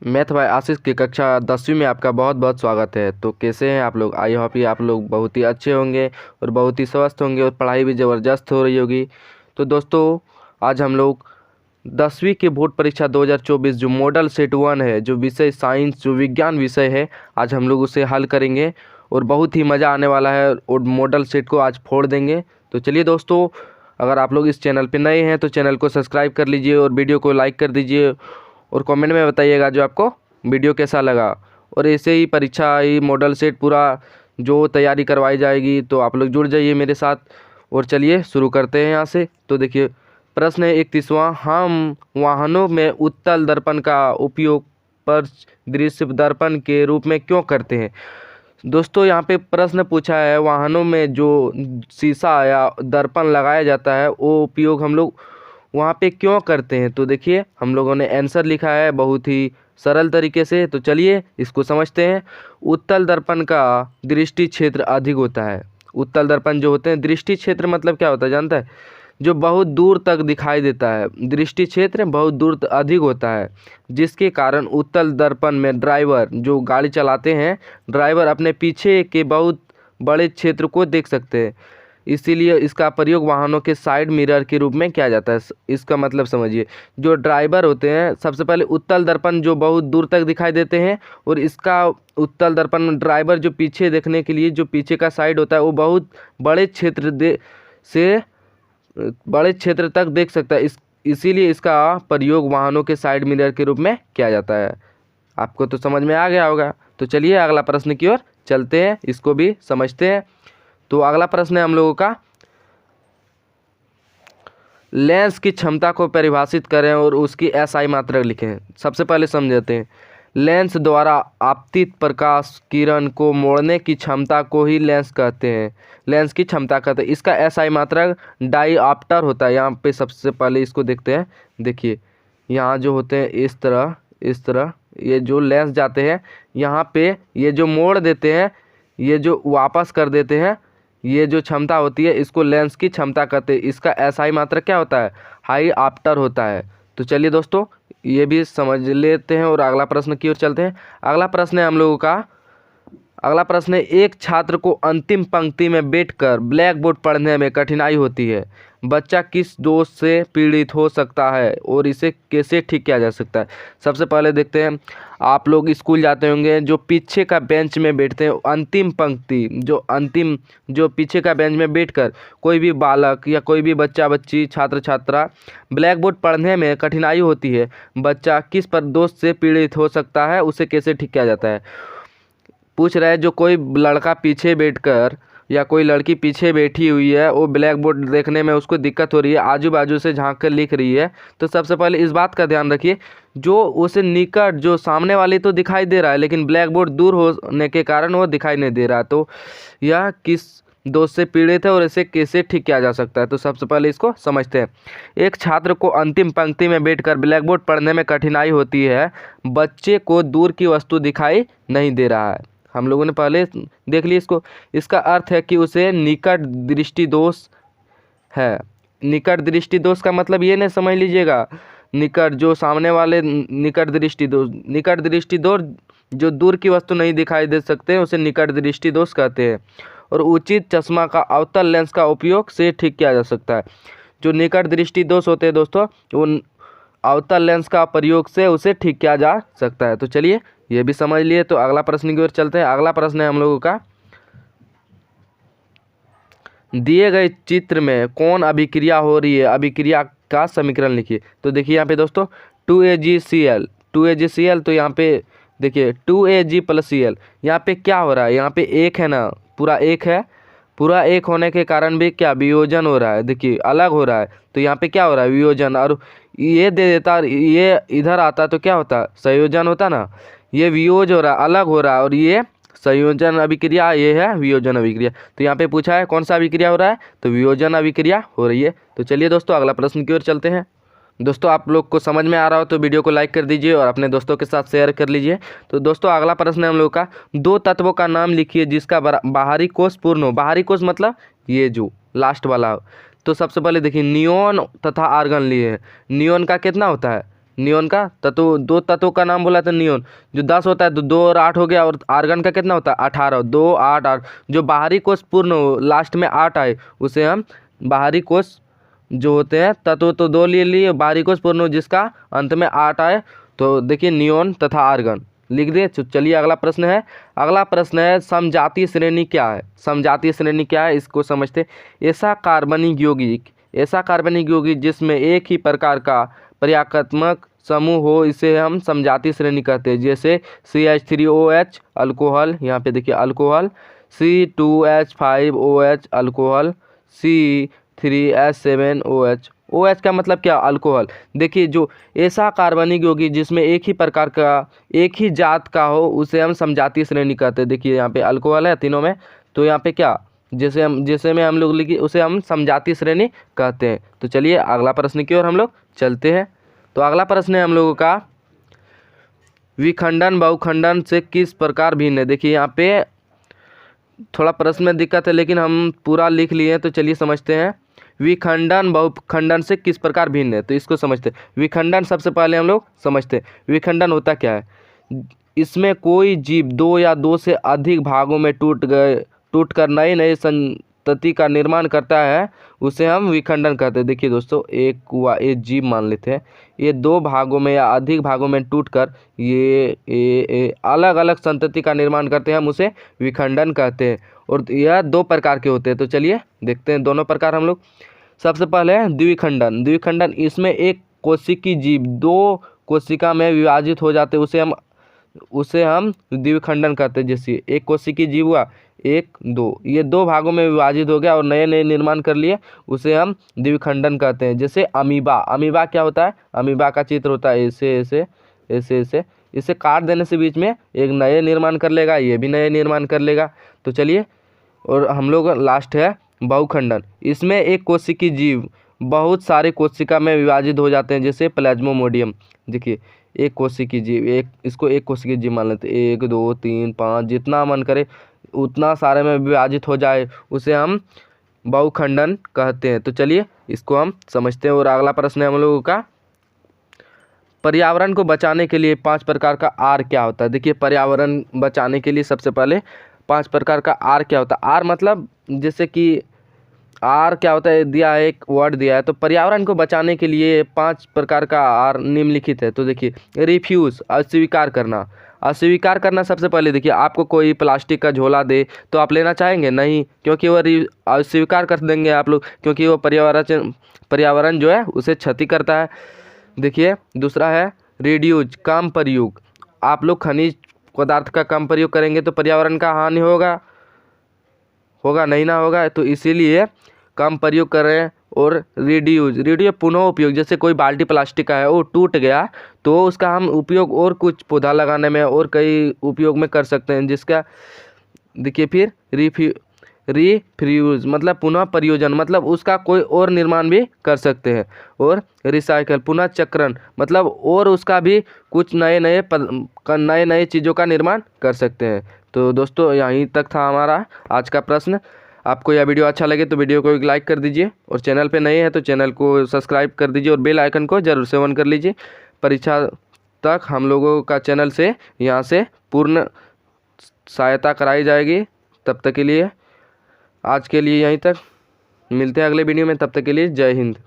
Math भाई आशीष की कक्षा 10वीं में आपका बहुत बहुत स्वागत है। तो कैसे हैं आप लोग? आई होप कि आप लोग बहुत ही अच्छे होंगे और बहुत ही स्वस्थ होंगे और पढ़ाई भी ज़बरदस्त हो रही होगी। तो दोस्तों, आज हम लोग 10वीं की बोर्ड परीक्षा 2024 जो मॉडल सेट 1 है, जो विषय साइंस, जो विज्ञान विषय है, आज हम लोग उसे हल करेंगे और बहुत ही मज़ा आने वाला है और मॉडल सेट को आज फोड़ देंगे। तो चलिए दोस्तों, अगर आप लोग इस चैनल पर नए हैं तो चैनल को सब्सक्राइब कर लीजिए और वीडियो को लाइक कर दीजिए और कमेंट में बताइएगा जो आपको वीडियो कैसा लगा। और ऐसे ही परीक्षा ही मॉडल सेट पूरा जो तैयारी करवाई जाएगी, तो आप लोग जुड़ जाइए मेरे साथ। और चलिए शुरू करते हैं यहाँ से। तो देखिए, प्रश्न है 31वां, हम वाहनों में उत्तल दर्पण का उपयोग पर दृश्य दर्पण के रूप में क्यों करते हैं? दोस्तों, यहाँ पे प्रश्न पूछा है वाहनों में जो शीशा या दर्पण लगाया जाता है वो उपयोग हम लोग वहाँ पे क्यों करते हैं। तो देखिए, हम लोगों ने आंसर लिखा है बहुत ही सरल तरीके से। तो चलिए इसको समझते हैं। उत्तल दर्पण का दृष्टि क्षेत्र अधिक होता है। उत्तल दर्पण जो होते हैं, दृष्टि क्षेत्र मतलब क्या होता है जानता है? जो बहुत दूर तक दिखाई देता है, दृष्टि क्षेत्र बहुत दूर अधिक होता है, जिसके कारण उत्तल दर्पण में ड्राइवर जो गाड़ी चलाते हैं, ड्राइवर अपने पीछे के बहुत बड़े क्षेत्र को देख सकते हैं। इसीलिए इसका प्रयोग वाहनों के साइड मिरर के रूप में किया जाता है। इसका मतलब समझिए, जो ड्राइवर होते हैं, सबसे पहले उत्तल दर्पण जो बहुत दूर तक दिखाई देते हैं, और इसका उत्तल दर्पण ड्राइवर जो पीछे देखने के लिए जो पीछे का साइड होता है वो बहुत बड़े बड़े क्षेत्र तक देख सकता है। इसीलिए इसका प्रयोग वाहनों के साइड मिरर के रूप में किया जाता है। आपको तो समझ में आ गया होगा। तो चलिए अगला प्रश्न की ओर चलते हैं, इसको भी समझते हैं। तो अगला प्रश्न है हम लोगों का, लेंस की क्षमता को परिभाषित करें और उसकी एसआई मात्रक लिखें। सबसे पहले समझते हैं, लेंस द्वारा आपतित प्रकाश किरण को मोड़ने की क्षमता को ही लेंस कहते हैं। लेंस की क्षमता कहते हैं। इसका एसआई मात्रक डाईऑप्टर होता है। यहाँ पे सबसे पहले इसको देखते हैं। देखिए, यहाँ जो होते हैं इस तरह ये जो लेंस जाते हैं, यहाँ पे ये जो मोड़ देते हैं, ये जो वापस कर देते हैं, ये जो क्षमता होती है इसको लेंस की क्षमता कहते हैं। इसका एसआई मात्रक क्या होता है? हाई ऑप्टर होता है। तो चलिए दोस्तों, ये भी समझ लेते हैं और अगला प्रश्न की ओर चलते हैं। अगला प्रश्न है हम लोगों का, अगला प्रश्न है, एक छात्र को अंतिम पंक्ति में बैठकर ब्लैक बोर्ड पढ़ने में कठिनाई होती है। बच्चा किस दोष से पीड़ित हो सकता है और इसे कैसे ठीक किया जा सकता है? सबसे पहले देखते हैं, आप लोग स्कूल जाते होंगे, जो पीछे का बेंच में बैठते हैं, अंतिम पंक्ति जो पीछे का बेंच में बैठकर कोई भी बालक या कोई भी बच्चा बच्ची छात्र छात्रा ब्लैक बोर्ड पढ़ने में कठिनाई होती है, बच्चा किस पर दोष से पीड़ित हो सकता है, उसे कैसे ठीक किया जाता है? पूछ रहा है, जो कोई लड़का पीछे बैठकर या कोई लड़की पीछे बैठी हुई है, वो ब्लैक बोर्ड देखने में उसको दिक्कत हो रही है, आजू बाजू से झांक कर लिख रही है। तो सबसे पहले इस बात का ध्यान रखिए, जो उसे निकट जो सामने वाली तो दिखाई दे रहा है, लेकिन ब्लैक बोर्ड दूर होने के कारण वो दिखाई नहीं दे रहा। तो यह किस दोष से पीड़ित है और इसे कैसे ठीक किया जा सकता है? तो सबसे पहले इसको समझते हैं। एक छात्र को अंतिम पंक्ति में बैठकर ब्लैक बोर्ड पढ़ने में कठिनाई होती है, बच्चे को दूर की वस्तु दिखाई नहीं दे रहा है। हम लोगों ने पहले देख लिया इसको। इसका अर्थ है कि उसे निकट दृष्टि दोष है। निकट दृष्टि दोष का मतलब ये नहीं समझ लीजिएगा निकट जो सामने वाले निकट दृष्टि दोष जो दूर की वस्तु नहीं दिखाई दे सकते हैं, उसे निकट दृष्टि दोष कहते हैं। और उचित चश्मा का अवतल लेंस का उपयोग से ठीक किया जा सकता है। जो निकट दृष्टि दोष होते हैं दोस्तों, वो अवतल लेंस का प्रयोग से उसे ठीक किया जा सकता है। तो चलिए ये भी समझ लिए। तो अगला प्रश्न की ओर चलते हैं। अगला प्रश्न है हम लोगों का, दिए गए चित्र में कौन अभिक्रिया हो रही है, अभिक्रिया का समीकरण लिखिए। तो देखिए यहाँ पे दोस्तों, 2AgCl, तो यहाँ पे देखिए 2Ag + Cl, यहाँ पे क्या हो रहा है? यहाँ पे एक है ना, पूरा एक है, पूरा एक होने के कारण भी क्या वियोजन हो रहा है? देखिए अलग हो रहा है, तो यहाँ पे क्या हो रहा है? वियोजन। और ये दे देता, ये इधर आता तो क्या होता? संयोजन होता ना। ये वियोज हो रहा है, अलग हो रहा है, और ये संयोजन अभिक्रिया, ये है वियोजन अभिक्रिया। तो यहाँ पे पूछा है कौन सा अभिक्रिया हो रहा है, तो वियोजन अभिक्रिया हो रही है। तो चलिए दोस्तों अगला प्रश्न की ओर चलते हैं। दोस्तों, आप लोग को समझ में आ रहा हो तो वीडियो को लाइक कर दीजिए और अपने दोस्तों के साथ शेयर कर लीजिए। तो दोस्तों अगला प्रश्न है हम लोग का, दो तत्वों का नाम लिखिए जिसका बाहरी कोश पूर्ण हो। बाहरी कोश मतलब ये जो लास्ट वाला हो। तो सबसे पहले देखिए, नियोन तथा आर्गन लिए हैं। नियोन का कितना होता है? नियोन का तत्व, 2 तत्वों का नाम बोला था नियोन, जो 10 होता है तो 2 और 8 हो गया, और आर्गन का कितना होता है 18, 2 8 8, जो बाहरी कोष पूर्ण हो लास्ट में 8 आए उसे हम बाहरी कोष जो होते हैं तत्व तो 2 ले लिए, बाहरी कोष पूर्ण हो जिसका अंत में 8 आए, तो देखिए नियोन तथा आर्गन लिख दिए। चलिए अगला प्रश्न है। अगला प्रश्न है समजातीय श्रेणी क्या है। समजातीय श्रेणी क्या है इसको समझते। ऐसा कार्बनिक यौगिक जिसमें एक ही प्रकार का पर्यायकात्मक समूह हो इसे हम समजातीय श्रेणी कहते हैं। जैसे CH3OH अल्कोहल, यहाँ पे देखिए alcohol, C2H5OH alcohol, C3H7OH। OH का मतलब क्या, अल्कोहल। देखिए जो ऐसा कार्बनिक यौगिक जिसमें एक ही प्रकार का एक ही जात का हो उसे हम समजातीय श्रेणी कहते हैं। देखिए यहाँ पे अल्कोहल है तीनों में, तो यहाँ पे क्या जैसे में हम लोग लिखी उसे हम समजातीय श्रेणी कहते हैं। तो चलिए अगला प्रश्न की ओर हम लोग चलते हैं। तो अगला प्रश्न है हम लोगों का विखंडन बहुखंडन से किस प्रकार भिन्न है। देखिए यहाँ पे थोड़ा प्रश्न में दिक्कत है लेकिन हम पूरा लिख लिए हैं, तो चलिए समझते हैं। विखंडन बहुखंडन से किस प्रकार भिन्न है, तो इसको समझते हैं। विखंडन सबसे पहले हम लोग समझते हैं विखंडन होता क्या है। इसमें कोई जीव 2 या 2 से अधिक भागों में टूट कर नए संतति का निर्माण करता है उसे हम विखंडन कहते हैं। देखिए दोस्तों एक जीव मान लेते हैं, ये 2 भागों में या अधिक भागों में टूटकर ये अलग अलग संतति का निर्माण करते हैं, हम उसे विखंडन कहते हैं। और यह 2 प्रकार के होते हैं। तो चलिए देखते हैं दोनों प्रकार हम लोग। सबसे पहले है द्विखंडन। इसमें एक कोशिकी जीव 2 कोशिका में विभाजित हो जाते हैं उसे हम द्विखंडन कहते हैं। जैसे एक कोशिकी जीव हुआ 1 2, ये 2 भागों में विभाजित हो गया और नए नए निर्माण कर लिए उसे हम द्विखंडन कहते हैं। जैसे अमीबा क्या होता है, अमीबा का चित्र होता है ऐसे इसे काट देने से बीच में एक नए निर्माण कर लेगा, ये भी नए निर्माण कर लेगा। तो चलिए और हम लोग लास्ट है बहुखंडन। इसमें एक कोशिकी जीव बहुत सारे कोशिका में विभाजित हो जाते हैं। जैसे प्लाज्मोडियम, देखिए एक कोशिकी जीव इसको एक कोशिकी जीव मान लेते हैं, 1 2 3 5 जितना मन करे उतना सारे में विभाजित हो जाए उसे हम बहुखंडन कहते हैं। तो चलिए इसको हम समझते हैं। और अगला प्रश्न है हम लोगों का पर्यावरण को बचाने के लिए 5 प्रकार का आर क्या होता है। देखिए पर्यावरण बचाने के लिए सबसे पहले 5 प्रकार का आर क्या होता है। आर मतलब जैसे कि आर क्या होता है दिया है, एक वर्ड दिया है, तो पर्यावरण को बचाने के लिए 5 प्रकार का आर निम्नलिखित है। तो देखिए रिफ्यूज़ अस्वीकार करना सबसे पहले। देखिए आपको कोई प्लास्टिक का झोला दे तो आप लेना चाहेंगे नहीं, क्योंकि वो अस्वीकार कर देंगे आप लोग, क्योंकि वो पर्यावरण जो है उसे क्षति करता है। देखिए दूसरा है रिड्यूज कम प्रयोग। आप लोग खनिज पदार्थ का कम प्रयोग करेंगे तो पर्यावरण का हानि होगा नहीं ना होगा, तो इसीलिए कम प्रयोग करें। और रिड्यूज पुनः उपयोग। जैसे कोई बाल्टी प्लास्टिक का है वो टूट गया तो उसका हम उपयोग और कुछ पौधा लगाने में और कई उपयोग में कर सकते हैं, जिसका देखिए फिर रिफ्यूज मतलब पुनः प्रयोजन, मतलब उसका कोई और निर्माण भी कर सकते हैं। और रिसाइकल पुनः चक्रण मतलब और उसका भी कुछ नए चीज़ों का निर्माण कर सकते हैं। तो दोस्तों यहीं तक था हमारा आज का प्रश्न। आपको यह वीडियो अच्छा लगे तो वीडियो को एक लाइक कर दीजिए, और चैनल पे नए हैं तो चैनल को सब्सक्राइब कर दीजिए और बेल आइकन को जरूर से ऑन कर लीजिए। परीक्षा तक हम लोगों का चैनल से यहाँ से पूर्ण सहायता कराई जाएगी। तब तक के लिए आज के लिए यहीं तक, मिलते हैं अगले वीडियो में। तब तक के लिए जय हिंद।